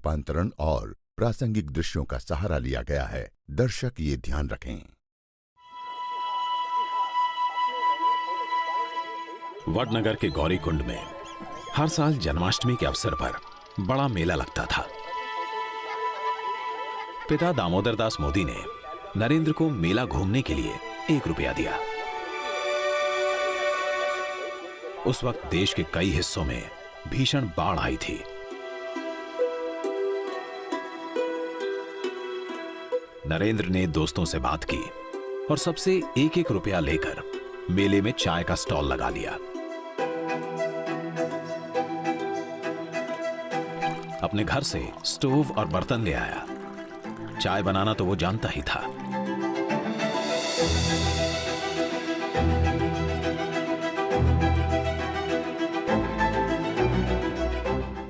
रूपांतरण और प्रासंगिक दृश्यों का सहारा लिया गया है। दर्शक ये ध्यान रखें। वडनगर के गौरीकुंड में हर साल जन्माष्टमी के अवसर पर बड़ा मेला लगता था। पिता दामोदर दास मोदी ने नरेंद्र को मेला घूमने के लिए 1 रुपया दिया। उस वक्त देश के कई हिस्सों में भीषण बाढ़ आई थी। नरेंद्र ने दोस्तों से बात की और सबसे 1-1 रुपया लेकर मेले में चाय का स्टॉल लगा लिया। अपने घर से स्टोव और बर्तन ले आया। चाय बनाना तो वो जानता ही था।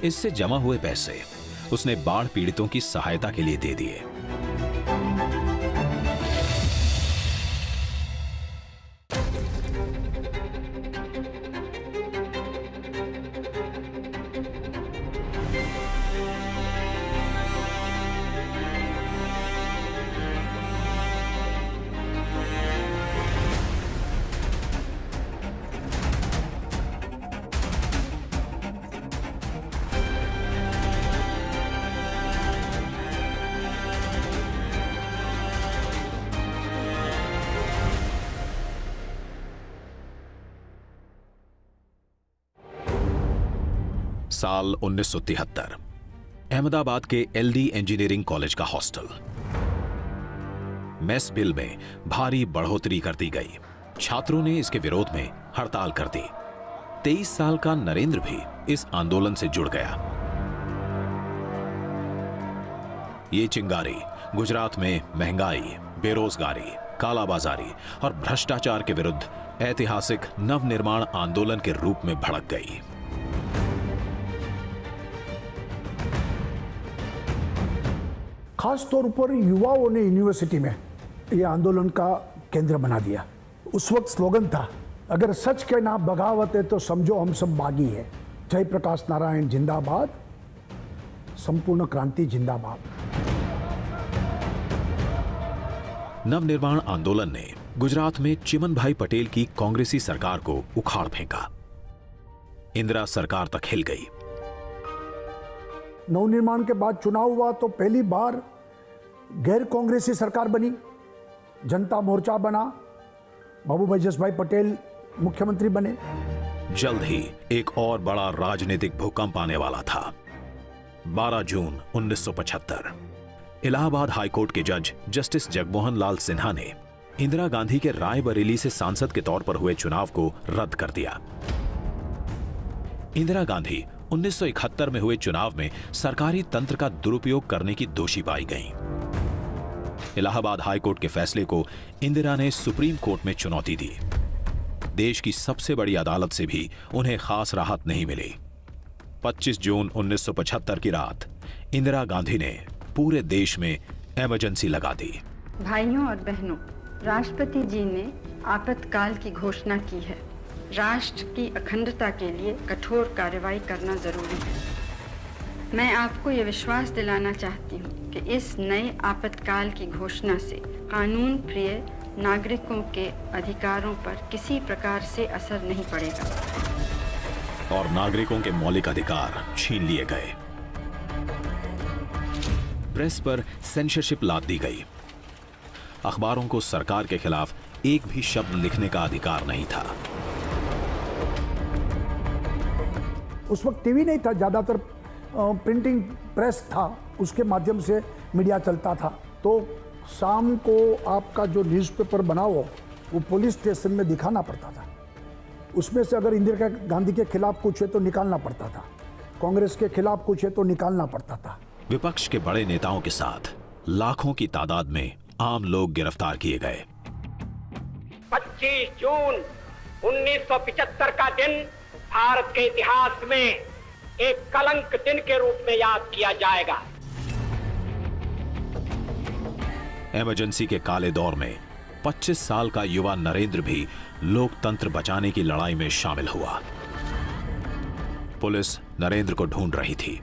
इससे जमा हुए पैसे उसने बाढ़ पीड़ितों की सहायता के लिए दे दिए। साल 1973 अहमदाबाद के LD इंजीनियरिंग कॉलेज का हॉस्टल। मेस बिल में भारी बढ़ोतरी कर दी गई। छात्रों ने इसके विरोध में हड़ताल कर दी। 23 साल का नरेंद्र भी इस आंदोलन से जुड़ गया। ये चिंगारी गुजरात में महंगाई, बेरोजगारी, कालाबाजारी और भ्रष्टाचार के विरुद्ध ऐतिहासिक नवनिर्माण आंदोलन के रूप में भड़क गई। खास तौर पर युवाओं ने यूनिवर्सिटी में यह आंदोलन का केंद्र बना दिया। उस वक्त स्लोगन था, अगर सच के नाम बगावत है तो समझो हम सब बागी है। जयप्रकाश नारायण जिंदाबाद, संपूर्ण क्रांति जिंदाबाद। नवनिर्माण आंदोलन ने गुजरात में चिमनभाई पटेल की कांग्रेसी सरकार को उखाड़ फेंका। इंदिरा सरकार तक हिल गई। नवनिर्माण के बाद चुनाव हुआ तो पहली बार गैर कांग्रेसी सरकार बनी। जनता मोर्चा बना, बाबूभाई जसभाई पटेल मुख्यमंत्री बने। जल्द ही एक और बड़ा राजनीतिक भूकंप आने वाला था। 12 जून 1975 इलाहाबाद हाईकोर्ट के जज जस्टिस जगमोहन लाल सिन्हा ने इंदिरा गांधी के रायबरेली से सांसद के तौर पर हुए चुनाव को रद्द कर दिया। इंदिरा गांधी 1971 में हुए चुनाव में सरकारी तंत्र का दुरुपयोग करने की दोषी पाई गईं। इलाहाबाद हाईकोर्ट के फैसले को इंदिरा ने सुप्रीम कोर्ट में चुनौती दी। देश की सबसे बड़ी अदालत से भी उन्हें खास राहत नहीं मिली। 25 जून 1975 की रात इंदिरा गांधी ने पूरे देश में इमरजेंसी लगा दी। भाइयों और बहनों, राष्ट्रपति जी ने आपातकाल की घोषणा की है। राष्ट्र की अखंडता के लिए कठोर कार्रवाई करना जरूरी है। मैं आपको ये विश्वास दिलाना चाहती हूँ कि इस नए आपातकाल की घोषणा से कानून प्रिय नागरिकों के अधिकारों पर किसी प्रकार से असर नहीं पड़ेगा और नागरिकों के मौलिक अधिकार छीन लिए गए। प्रेस पर सेंसरशिप लाद दी गई। अखबारों को सरकार के खिलाफ एक भी शब्द लिखने का अधिकार नहीं था। उस वक्त टीवी नहीं था, ज्यादातर प्रिंटिंग प्रेस था, उसके माध्यम से मीडिया चलता था। तो शाम को आपका जो न्यूज़पेपर बना हो वो पुलिस स्टेशन में दिखाना पड़ता था। उसमें से अगर इंदिरा गांधी के खिलाफ कुछ है तो निकालना पड़ता था, कांग्रेस के खिलाफ कुछ है तो निकालना पड़ता था। विपक्ष के बड़े नेताओं के साथ लाखों की तादाद में आम लोग गिरफ्तार किए गए। 25 जून 1975 का दिन भारत के इतिहास में एक कलंक दिन के रूप में याद किया जाएगा। इमरजेंसी के काले दौर में 25 साल का युवा नरेंद्र भी लोकतंत्र बचाने की लड़ाई में शामिल हुआ। पुलिस नरेंद्र को ढूंढ रही थी।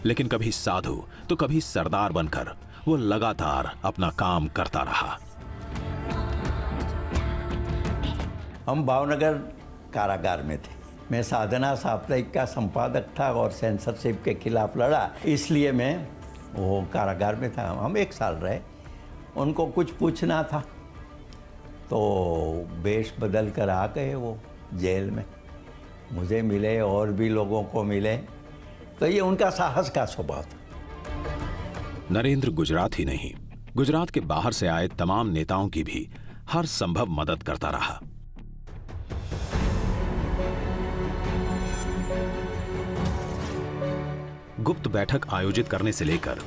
लेकिन कभी साधु तो कभी सरदार बनकर वो लगातार अपना काम करता रहा। हम भावनगर कारागार में थे। मैं साधना साप्ताहिक का संपादक था और सेंसरशिप के खिलाफ लड़ा, इसलिए मैं वो कारागार में था। हम 1 साल रहे। उनको कुछ पूछना था तो वेश बदल कर आ गए वो जेल में। मुझे मिले और भी लोगों को मिले, तो ये उनका साहस का स्वभाव था। नरेंद्र गुजरात ही नहीं, गुजरात के बाहर से आए तमाम नेताओं की भी हर संभव मदद करता रहा। गुप्त बैठक आयोजित करने से लेकर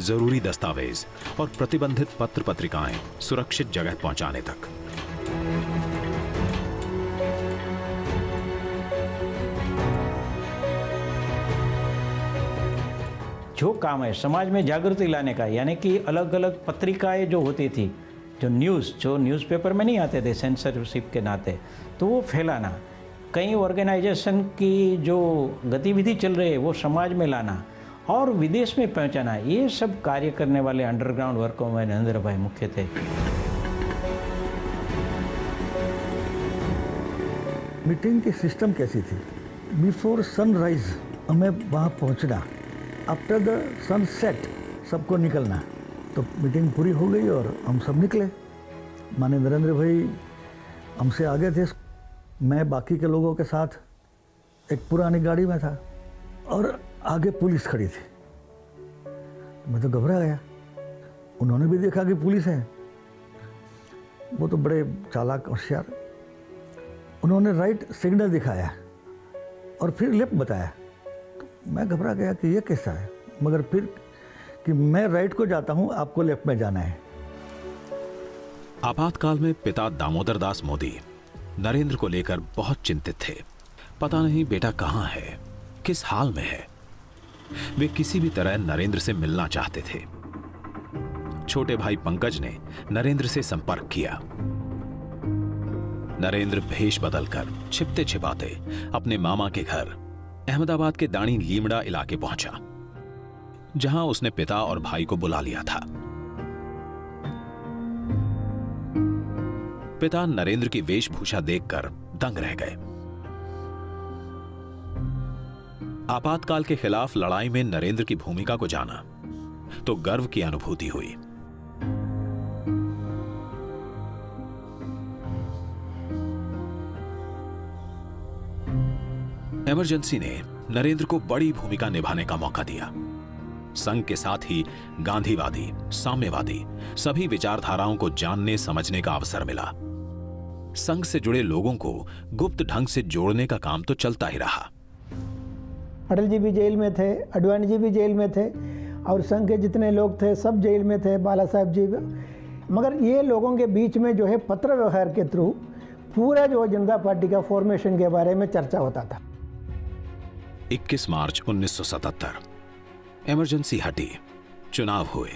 जरूरी दस्तावेज और प्रतिबंधित पत्र पत्रिकाएं सुरक्षित जगह पहुंचाने तक। जो काम है समाज में जागृति लाने का, यानी कि अलग अलग पत्रिकाएं जो होती थी, जो न्यूज़पेपर में नहीं आते थे सेंसरशिप के नाते, तो वो फैलाना, कई ऑर्गेनाइजेशन की जो गतिविधि चल रही है वो समाज में लाना और विदेश में पहुंचाना, ये सब कार्य करने वाले अंडरग्राउंड वर्कों में नरेंद्र भाई मुख्य थे। मीटिंग की सिस्टम कैसी थी? बिफोर सनराइज हमें वहाँ पहुँचना, आफ्टर द सनसेट सबको निकलना। तो मीटिंग पूरी हो गई और हम सब निकले। माने नरेंद्र भाई हमसे आगे थे, मैं बाकी के लोगों के साथ एक पुरानी गाड़ी में था और आगे पुलिस खड़ी थी। मैं तो घबरा गया। उन्होंने भी देखा कि पुलिस है। वो तो बड़े चालाक होशियार, उन्होंने राइट सिग्नल दिखाया और फिर लेफ्ट बताया। तो मैं घबरा गया कि ये कैसा है, मगर फिर कि मैं राइट को जाता हूँ, आपको लेफ्ट में जाना है। आपातकाल में पिता दामोदर दास मोदी नरेंद्र को लेकर बहुत चिंतित थे। पता नहीं बेटा कहाँ है, किस हाल में है। वे किसी भी तरह नरेंद्र से मिलना चाहते थे। छोटे भाई पंकज ने नरेंद्र से संपर्क किया। नरेंद्र भेष बदलकर छिपते छिपाते अपने मामा के घर अहमदाबाद के दाणी लीमड़ा इलाके पहुंचा, जहां उसने पिता और भाई को बुला लिया था। पिता नरेंद्र की वेशभूषा देखकर दंग रह गए। आपातकाल के खिलाफ लड़ाई में नरेंद्र की भूमिका को जाना तो गर्व की अनुभूति हुई। इमरजेंसी ने नरेंद्र को बड़ी भूमिका निभाने का मौका दिया। संघ के साथ ही गांधीवादी, साम्यवादी सभी विचारधाराओं को जानने समझने का अवसर मिला। संघ से जुड़े लोगों को गुप्त ढंग से जोड़ने का काम तो चलता ही रहा। अटल जी भी जेल में थे, अडवाणी जी भी जेल में थे और संघ के जितने लोग थे सब जेल में थे, बाला साहब जी। मगर ये लोगों के बीच में जो है पत्र व्यवहार के थ्रू पूरा जो जनता पार्टी का फॉर्मेशन के बारे में चर्चा होता था। 21 मार्च 1977 इमरजेंसी हटी, चुनाव हुए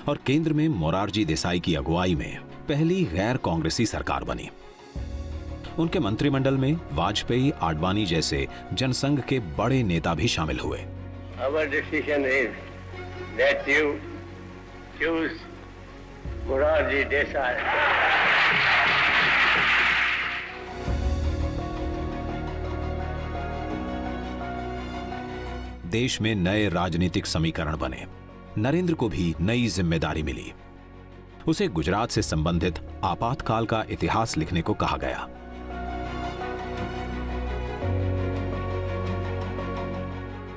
और केंद्र में मोरारजी देसाई की अगुवाई में पहली गैर कांग्रेसी सरकार बनी। उनके मंत्रिमंडल में वाजपेयी, आडवाणी जैसे जनसंघ के बड़े नेता भी शामिल हुए। Our decision is that you choose Morarji Desai. देश में नए राजनीतिक समीकरण बने। नरेंद्र को भी नई जिम्मेदारी मिली। उसे गुजरात से संबंधित आपातकाल का इतिहास लिखने को कहा गया।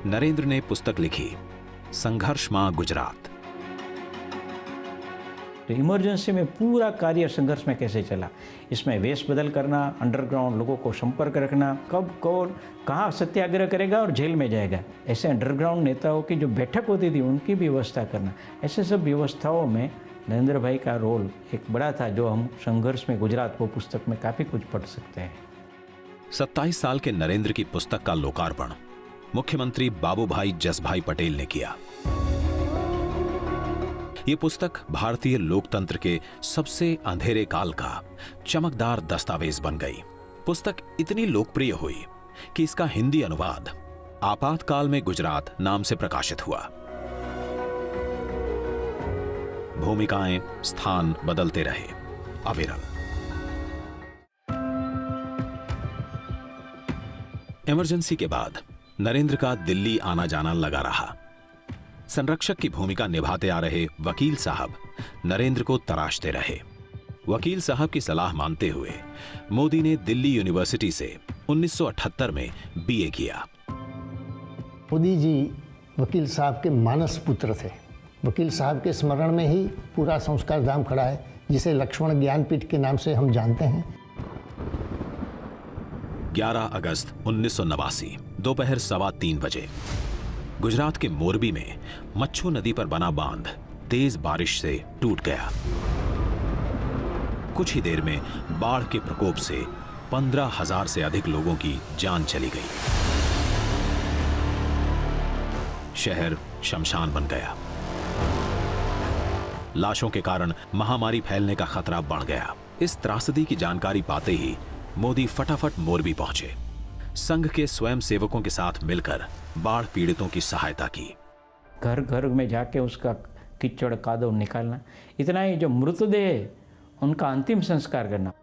नरेंद्र ने पुस्तक लिखी, संघर्ष मां गुजरात। तो इमरजेंसी में पूरा कार्य संघर्ष में कैसे चला, इसमें वेश बदल करना, अंडरग्राउंड लोगों को संपर्क रखना, कब कौन कहाँ सत्याग्रह करेगा और जेल में जाएगा, ऐसे अंडरग्राउंड नेताओं की जो बैठक होती थी उनकी भी व्यवस्था करना, ऐसे सब व्यवस्थाओं में नरेंद्र भाई का रोल एक बड़ा था, जो हम संघर्ष में गुजरात वो पुस्तक में काफ़ी कुछ पढ़ सकते हैं। 27 साल के नरेंद्र की पुस्तक का लोकार्पण मुख्यमंत्री बाबूभाई जसभाई पटेल ने किया। ये पुस्तक भारतीय लोकतंत्र के सबसे अंधेरे काल का चमकदार दस्तावेज बन गई। पुस्तक इतनी लोकप्रिय हुई कि इसका हिंदी अनुवाद आपातकाल में गुजरात नाम से प्रकाशित हुआ। भूमिकाएं, स्थान बदलते रहे, अविरल। इमरजेंसी के बाद नरेंद्र का दिल्ली आना जाना लगा रहा। संरक्षक की भूमिका निभाते आ रहे वकील साहब नरेंद्र को तराशते रहे। वकील साहब की सलाह मानते हुए मोदी ने दिल्ली यूनिवर्सिटी से 1978 में बीए किया। मोदी जी वकील साहब के मानस पुत्र थे। वकील साहब के स्मरण में ही पूरा संस्कार धाम खड़ा है, जिसे लक्ष्मण ज्ञानपीठ के नाम से हम जानते हैं। 11 अगस्त 1989 दोपहर 3:15 बजे गुजरात के मोरबी में मच्छू नदी पर बना बांध तेज बारिश से टूट गया। कुछ ही देर में बाढ़ के प्रकोप से 15,000 से अधिक लोगों की जान चली गई। शहर शमशान बन गया। लाशों के कारण महामारी फैलने का खतरा बढ़ गया। इस त्रासदी की जानकारी पाते ही मोदी फटाफट मोरबी पहुंचे। संघ के स्वयं सेवकों के साथ मिलकर बाढ़ पीड़ितों की सहायता की। घर घर में जाके उसका कीचड़ कादव निकालना, इतना ही जो मृतदेह उनका अंतिम संस्कार करना।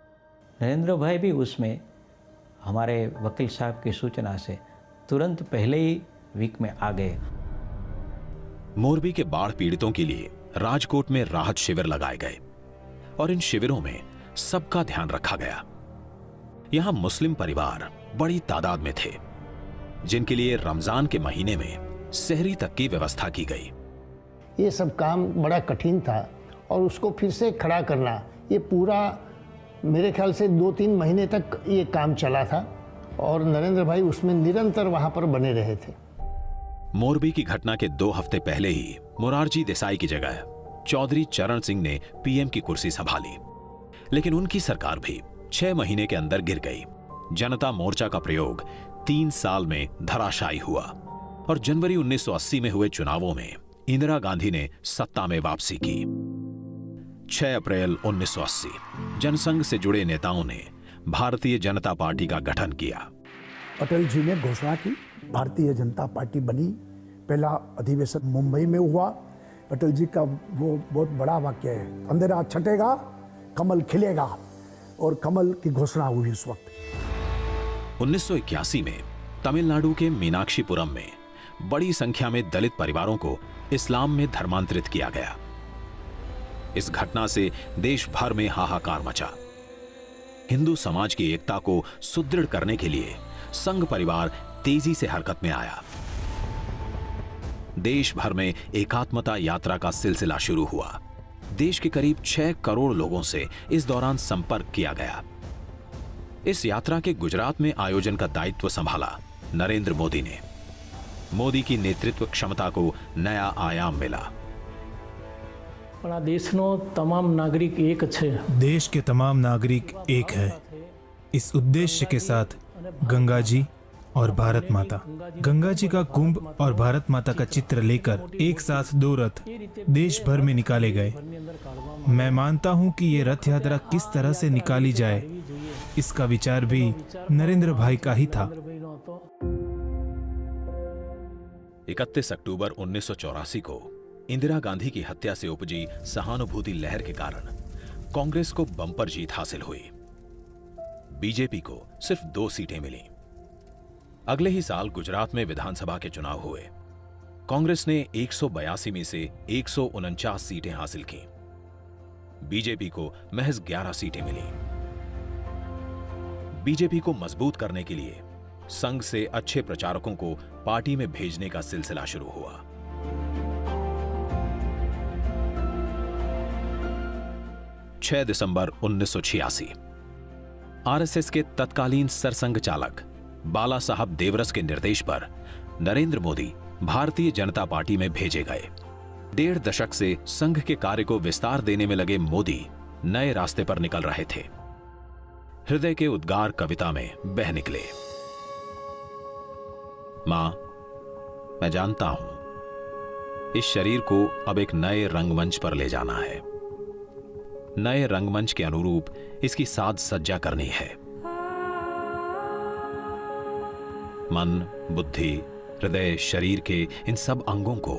नरेंद्र भाई भी उसमें हमारे वकील साहब की सूचना से तुरंत पहले ही वीक में आ गए। मोरबी के बाढ़ पीड़ितों के लिए राजकोट में राहत शिविर लगाए गए और इन शिविरों में सबका ध्यान रखा गया। यहां मुस्लिम परिवार बड़ी तादाद में थे, जिनके लिए रमजान के महीने में सहरी तक की व्यवस्था की गई। ये सब काम बड़ा कठिन था और उसको फिर से खड़ा करना, ये पूरा मेरे ख्याल से 2-3 महीने तक ये काम चला था और नरेंद्र भाई उसमें निरंतर वहां पर बने रहे थे। मोरबी की घटना के 2 हफ्ते पहले ही मोरारजी देसाई की जगह चौधरी चरण सिंह ने पीएम की कुर्सी संभाली, लेकिन उनकी सरकार भी 6 महीने के अंदर गिर गई। जनता मोर्चा का प्रयोग 3 साल में धराशायी हुआ और जनवरी 1980 में हुए चुनावों में इंदिरा गांधी ने सत्ता में वापसी की। 6 अप्रैल 1980 जनसंघ से जुड़े नेताओं ने भारतीय जनता पार्टी का गठन किया। अटल जी ने घोषणा की, भारतीय जनता पार्टी बनी। पहला अधिवेशन मुंबई में हुआ। अटल जी का वो बहुत बड़ा वाक्य है, अंधेरा छटेगा कमल खिलेगा, और कमल की घोषणा हुई उस वक्त। 1981 में तमिलनाडु के मीनाक्षीपुरम में बड़ी संख्या में दलित परिवारों को इस्लाम में धर्मांतरित किया गया। इस घटना से देश भर में हाहाकार मचा। हिंदू समाज की एकता को सुदृढ़ करने के लिए संघ परिवार तेजी से हरकत में आया। देश भर में एकात्मता यात्रा का सिलसिला शुरू हुआ। देश के करीब 6 करोड़ लोगों से इस दौरान संपर्क किया गया। इस यात्रा के गुजरात में आयोजन का दायित्व संभाला नरेंद्र मोदी ने। मोदी की नेतृत्व क्षमता को नया आयाम मिला। देशनो तमाम नागरिक एक छे। देश के तमाम नागरिक एक है। इस उद्देश्य के साथ गंगा जी और भारत माता, गंगा जी का कुंभ और भारत माता का चित्र लेकर एक साथ 2 रथ देश भर में निकाले गए। मैं मानता हूं कि ये रथ यात्रा किस तरह से निकाली जाए, इसका विचार भी नरेंद्र भाई का ही था। 31 अक्टूबर 1984 को इंदिरा गांधी की हत्या से उपजी सहानुभूति लहर के कारण कांग्रेस को बम्पर जीत हासिल हुई। बीजेपी को सिर्फ 2 सीटें मिली। अगले ही साल गुजरात में विधानसभा के चुनाव हुए। कांग्रेस ने 182 में से 149 सीटें हासिल की। बीजेपी को महज 11 सीटें मिली। बीजेपी को मजबूत करने के लिए संघ से अच्छे प्रचारकों को पार्टी में भेजने का सिलसिला शुरू हुआ। दिसंबर 1986 आरएसएस के तत्कालीन सरसंघ चालक बाला साहब देवरस के निर्देश पर नरेंद्र मोदी भारतीय जनता पार्टी में भेजे गए। 1.5 दशक से संघ के कार्य को विस्तार देने में लगे मोदी नए रास्ते पर निकल रहे थे। हृदय के उद्गार कविता में बह निकले। मां, मैं जानता हूं इस शरीर को अब एक नए रंगमंच पर ले जाना है। नए रंगमंच के अनुरूप इसकी साज सज्जा करनी है। मन, बुद्धि, हृदय, शरीर के इन सब अंगों को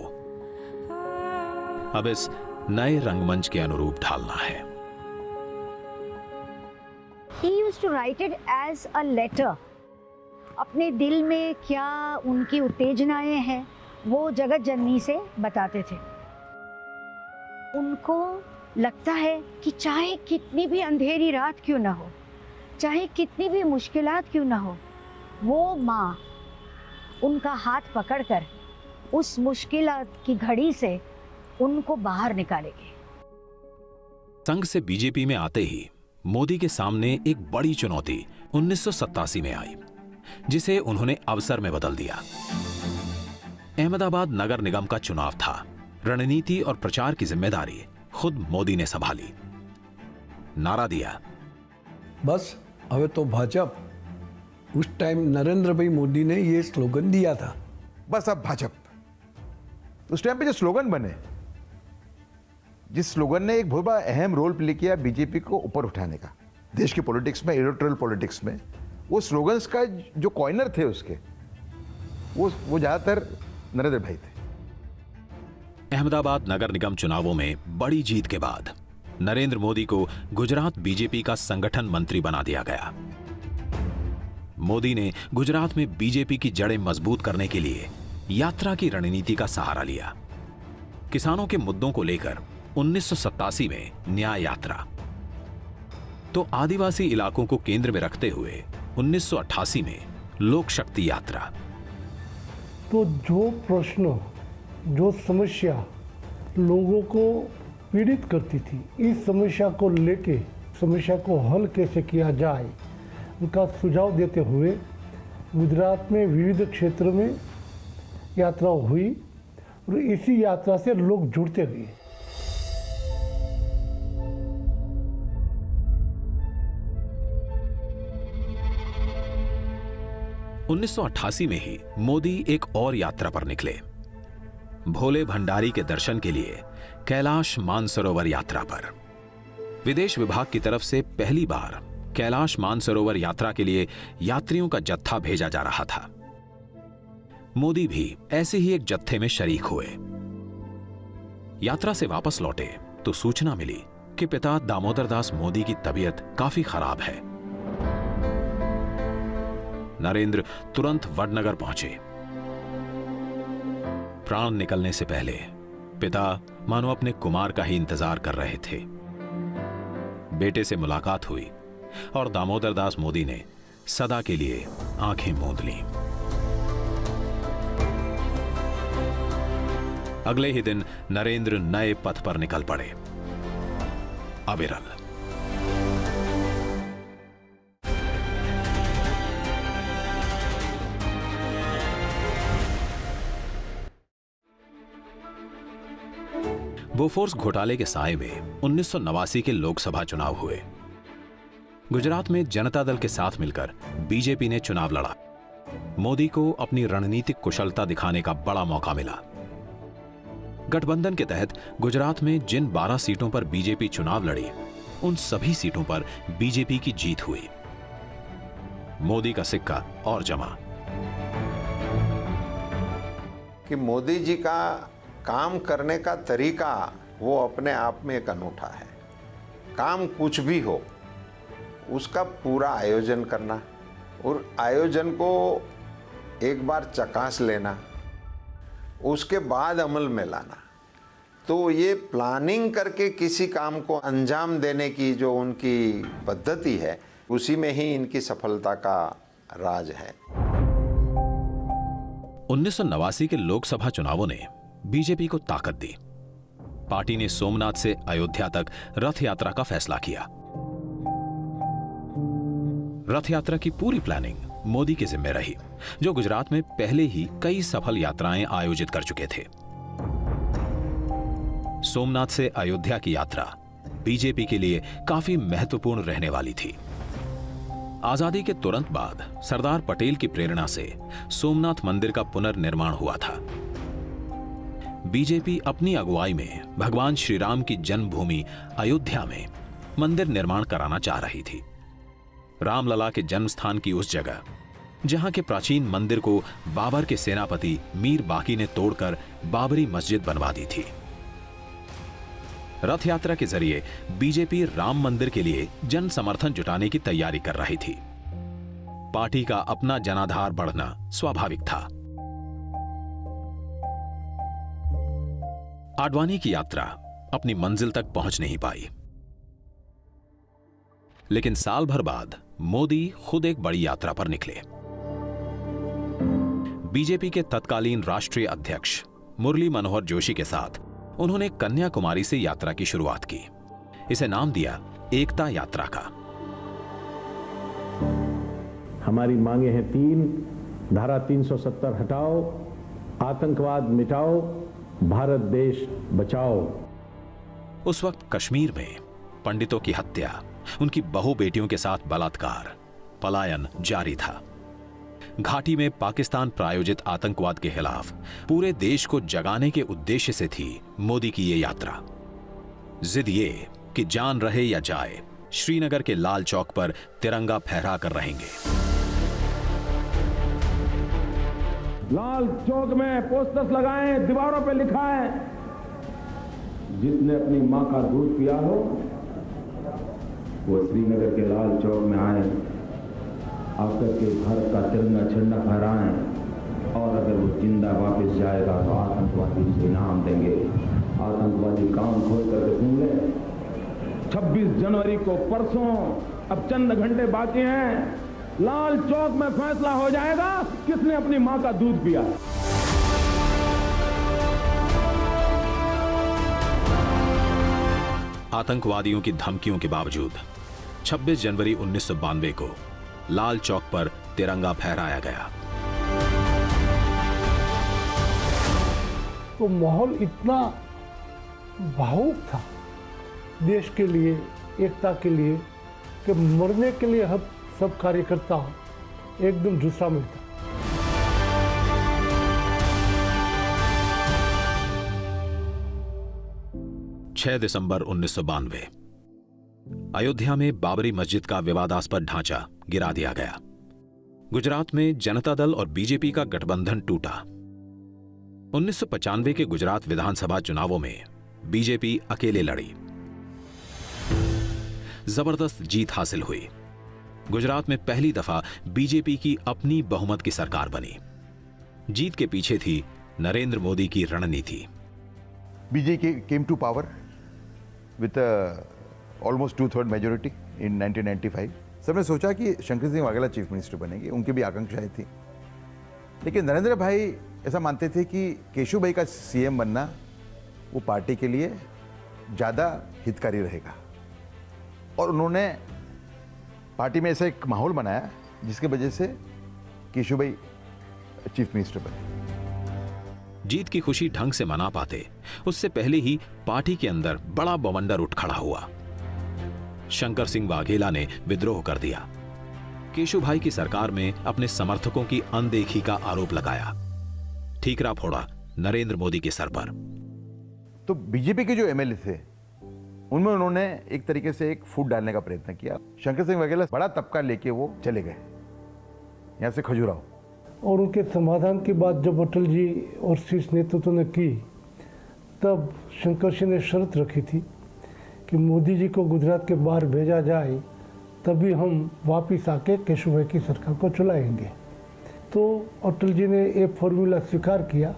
अब इस नए रंगमंच के अनुरूप ढालना है। He used to write it as a letter. अपने दिल में क्या उनकी उत्तेजनाएं हैं वो जगत जननी से बताते थे। उनको लगता है कि चाहे कितनी भी अंधेरी रात क्यों ना हो, चाहे कितनी भी मुश्किलात क्यों ना हो, वो माँ उनका हाथ पकड़कर उस मुश्किलात की घड़ी से उनको बाहर निकालेगी। संघ से बीजेपी में आते ही मोदी के सामने एक बड़ी चुनौती 1987 में आई, जिसे उन्होंने अवसर में बदल दिया। अहमदाबाद नगर निगम का चुनाव था। रणनीति और प्रचार की जिम्मेदारी खुद मोदी ने संभाली। नारा दिया, बस હવે तो भाजप। उस टाइम नरेंद्र भाई मोदी ने ये स्लोगन दिया था, बस अब भाजपा। उस टाइम पे जो स्लोगन बने, जिस स्लोगन ने एक बहुत बड़ा अहम रोल प्ले किया बीजेपी को ऊपर उठाने का देश की पॉलिटिक्स में, इलेक्टोरल पॉलिटिक्स में, वो स्लोगन्स का जो कॉइनर थे उसके, वो ज्यादातर नरेंद्र भाई थे। अहमदाबाद नगर निगम चुनावों में बड़ी जीत के बाद नरेंद्र मोदी को गुजरात बीजेपी का संगठन मंत्री बना दिया गया। मोदी ने गुजरात में बीजेपी की जड़ें मजबूत करने के लिए यात्रा की रणनीति का सहारा लिया। किसानों के मुद्दों को लेकर 1987 में न्याय यात्रा, तो आदिवासी इलाकों को केंद्र में रखते हुए 1988 में लोक शक्ति यात्रा। तो जो प्रश्न, जो समस्या लोगों को पीड़ित करती थी, इस समस्या को लेके समस्या को हल कैसे किया जाए, उनका सुझाव देते हुए गुजरात में विविध क्षेत्रों में यात्रा हुई और इसी यात्रा से लोग जुड़ते गए। उन्नीस में ही मोदी एक और यात्रा पर निकले, भोले भंडारी के दर्शन के लिए कैलाश मानसरोवर यात्रा पर। विदेश विभाग की तरफ से पहली बार कैलाश मानसरोवर यात्रा के लिए यात्रियों का जत्था भेजा जा रहा था। मोदी भी ऐसे ही एक जत्थे में शरीक हुए। यात्रा से वापस लौटे तो सूचना मिली कि पिता दामोदर दास मोदी की तबीयत काफी खराब है। नरेंद्र तुरंत वडनगर पहुंचे। प्राण निकलने से पहले पिता मानो अपने कुमार का ही इंतजार कर रहे थे। बेटे से मुलाकात हुई और दामोदर दास मोदी ने सदा के लिए आंखें मूंद लीं। अगले ही दिन नरेंद्र नए पथ पर निकल पड़े, अविरल। बोफोर्स घोटाले के साए में 1989 के लोकसभा चुनाव हुए। गुजरात में जनता दल के साथ मिलकर बीजेपी ने चुनाव लड़ा। मोदी को अपनी रणनीतिक कुशलता दिखाने का बड़ा मौका मिला। गठबंधन के तहत गुजरात में जिन 12 सीटों पर बीजेपी चुनाव लड़ी, उन सभी सीटों पर बीजेपी की जीत हुई। मोदी का सिक्का और जमा। कि मोदी जी का काम करने का तरीका वो अपने आप में एक अनूठा है। काम कुछ भी हो, उसका पूरा आयोजन करना और आयोजन को एक बार चकास लेना, उसके बाद अमल में लाना। तो ये प्लानिंग करके किसी काम को अंजाम देने की जो उनकी पद्धति है, उसी में ही इनकी सफलता का राज है। 1989 के लोकसभा चुनावों ने बीजेपी को ताकत दी। पार्टी ने सोमनाथ से अयोध्या तक रथ यात्रा का फैसला किया। रथ यात्रा की पूरी प्लानिंग मोदी के जिम्मे रही, जो गुजरात में पहले ही कई सफल यात्राएं आयोजित कर चुके थे। सोमनाथ से अयोध्या की यात्रा बीजेपी के लिए काफी महत्वपूर्ण रहने वाली थी। आजादी के तुरंत बाद सरदार पटेल की प्रेरणा से सोमनाथ मंदिर का पुनर्निर्माण हुआ था। बीजेपी अपनी अगुवाई में भगवान श्री राम की जन्मभूमि अयोध्या में मंदिर निर्माण कराना चाह रही थी। रामलला के जन्म स्थान की उस जगह जहां के प्राचीन मंदिर को बाबर के सेनापति मीर बाकी ने तोड़कर बाबरी मस्जिद बनवा दी थी। रथ यात्रा के जरिए बीजेपी राम मंदिर के लिए जन समर्थन जुटाने की तैयारी कर रही थी। पार्टी का अपना जनाधार बढ़ना स्वाभाविक था। आडवाणी की यात्रा अपनी मंजिल तक पहुंच नहीं पाई, लेकिन साल भर बाद मोदी खुद एक बड़ी यात्रा पर निकले। बीजेपी के तत्कालीन राष्ट्रीय अध्यक्ष मुरली मनोहर जोशी के साथ उन्होंने कन्याकुमारी से यात्रा की शुरुआत की। इसे नाम दिया एकता यात्रा का। हमारी मांगे हैं 3, धारा 370 हटाओ, आतंकवाद मिटाओ, भारत देश बचाओ। उस वक्त कश्मीर में पंडितों की हत्या, उनकी बहु बेटियों के साथ बलात्कार, पलायन जारी था। घाटी में पाकिस्तान प्रायोजित आतंकवाद के खिलाफ पूरे देश को जगाने के उद्देश्य से थी मोदी की ये यात्रा। जिद ये कि जान रहे या जाए, श्रीनगर के लाल चौक पर तिरंगा फहरा कर रहेंगे। लाल चौक में पोस्टर्स लगाएं, दीवारों पे लिखा है, जिसने अपनी मां का दूध पिया हो वो श्रीनगर के लाल चौक में आए, आकर के भारत का तिरंगा झंडा फहराएं, और अगर वो जिंदा वापस जाएगा तो आतंकवादी से इनाम देंगे। आतंकवादी कान खोल करके सुन ले। 26 जनवरी को परसों, अब चंद घंटे बाकी हैं, लाल चौक में फैसला हो जाएगा किसने अपनी मां का दूध पिया। आतंकवादियों की धमकियों के बावजूद 26 जनवरी 1992 को लाल चौक पर तिरंगा फहराया गया। तो माहौल इतना भावुक था देश के लिए, एकता के लिए, कि मरने के लिए हम सब कार्यकर्ता एकदम जुस्सा में था। दिसंबर 1992 अयोध्या में बाबरी मस्जिद का विवादास्पद ढांचा गिरा दिया गया। गुजरात में जनता दल और बीजेपी का गठबंधन टूटा। 1995 के गुजरात विधानसभा चुनावों में बीजेपी अकेले लड़ी। जबरदस्त जीत हासिल हुई। गुजरात में पहली दफा बीजेपी की अपनी बहुमत की सरकार बनी। जीत के पीछे थी नरेंद्र मोदी की रणनीति। BJP came to power with almost 2/3 majority in 1995। सबने सोचा कि शंकर सिंह वाघेला चीफ मिनिस्टर बनेंगे, उनकी भी आकांक्षाएं थी। लेकिन नरेंद्र भाई ऐसा मानते थे कि केशु भाई का सीएम बनना वो पार्टी के लिए ज़्यादा हितकारी रहेगा, और उन्होंने पार्टी में ऐसा एक माहौल बनाया जिसकी वजह से केशु भाई चीफ मिनिस्टर बने। जीत की खुशी ढंग से मना पाते उससे पहले ही पार्टी के अंदर बड़ा बवंडर उठ खड़ा हुआ। शंकर सिंह वाघेला ने विद्रोह कर दिया। केशु भाई की सरकार में अपने समर्थकों की अनदेखी का आरोप लगाया। ठीकरा फोड़ा नरेंद्र मोदी के सर पर। तो बीजेपी के जो एमएलए थे उनमें उन्होंने एक तरीके से एक फूट डालने का प्रयत्न किया। शंकर सिंह वाघेला बड़ा तबका लेके वो चले गए यहां से खजुराहो, और उनके समाधान की बात जब अटल जी और शीर्ष नेतृत्व ने की, तब शंकर सिंह ने शर्त रखी थी कि मोदी जी को गुजरात के बाहर भेजा जाए, तभी हम वापस आके केशु भाई की सरकार को चलाएंगे। तो अटल जी ने ये फॉर्मूला स्वीकार किया,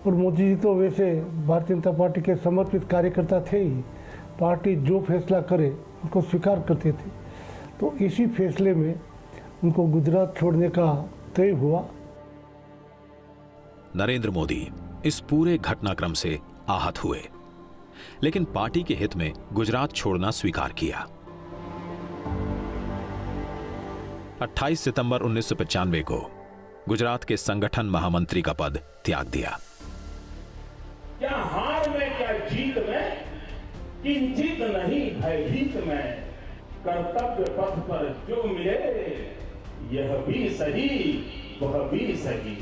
और मोदी जी तो वैसे भारतीय जनता पार्टी के समर्पित कार्यकर्ता थे ही, पार्टी जो फैसला करे उनको स्वीकार करते थे। तो इसी फैसले में उनको गुजरात छोड़ने का तय हुआ। नरेंद्र मोदी इस पूरे घटनाक्रम से आहत हुए, लेकिन पार्टी के हित में गुजरात छोड़ना स्वीकार किया। 28 सितंबर 1995 को गुजरात के संगठन महामंत्री का पद त्याग दिया। क्या हार में, क्या जीत में, किंचित नहीं भयभीत में, कर्तव्य पथ पर जो मिले यह भी सही वह भी सही।